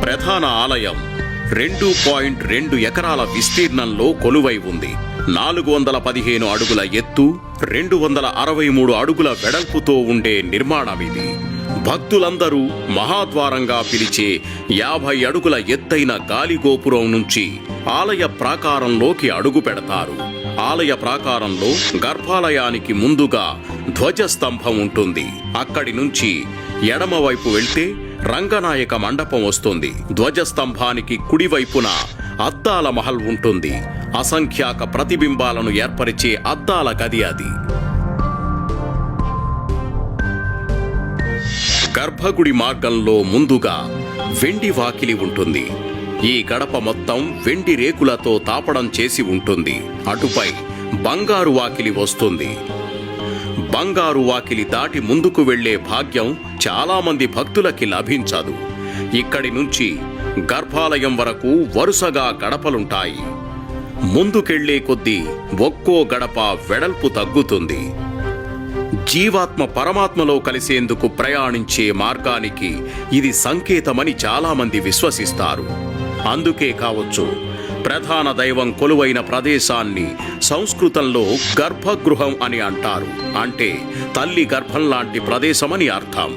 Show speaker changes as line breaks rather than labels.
ప్రధాన ఆలయం 2.2 ఎకరాల విస్తీర్ణంలో కొలువై ఉంది. 415 అడుగుల ఎత్తు, 263 అడుగుల వెడల్పుతో ఉండే నిర్మాణమిది. భక్తులందరూ మహాద్వారంగా పిలిచే 50 అడుగుల ఎత్తైన గాలిగోపురం నుంచి ఆలయ ప్రాకారంలోకి అడుగు పెడతారు. ఆలయ ప్రాకారంలో గర్భాలయానికి ముందుగా ధ్వజస్తంభం ఉంటుంది. అక్కడి నుంచి ఎడమవైపు వెళ్తే రంగనాయక మండపం వస్తుంది. ధ్వజస్తంభానికి కుడివైపున అద్దాల మహల్ ఉంటుంది. అసంఖ్యాక ప్రతిబింబాలను ఏర్పరిచే అద్దాల గది అది. గర్భగుడి మార్గంలో ముందుగా వెండి వాకిలి ఉంటుంది. ఈ గడప మొత్తం వెండి రేకులతో తాపడం చేసి ఉంటుంది. అటుపై బంగారు వాకిలి వస్తుంది. బంగారు వాకిలి దాటి ముందుకు వెళ్లే భాగ్యం చాలా మంది భక్తులకి లభించదు. ఇక్కడి నుంచి గర్భాలయం వరకు వరుసగా గడపలుంటాయి. ముందుకెళ్లే కొద్దీ ఒక్కో గడప వెడల్పు తగ్గుతుంది. జీవాత్మ పరమాత్మలో కలిసేందుకు ప్రయాణించే మార్గానికి ఇది సంకేతమని చాలామంది విశ్వసిస్తారు. అందుకే కావచ్చు ప్రధాన దైవం కొలువైన ప్రదేశాన్ని సంస్కృతంలో గర్భగృహం అని అంటారు. అంటే తల్లి గర్భం లాంటి ప్రదేశమని అర్థం.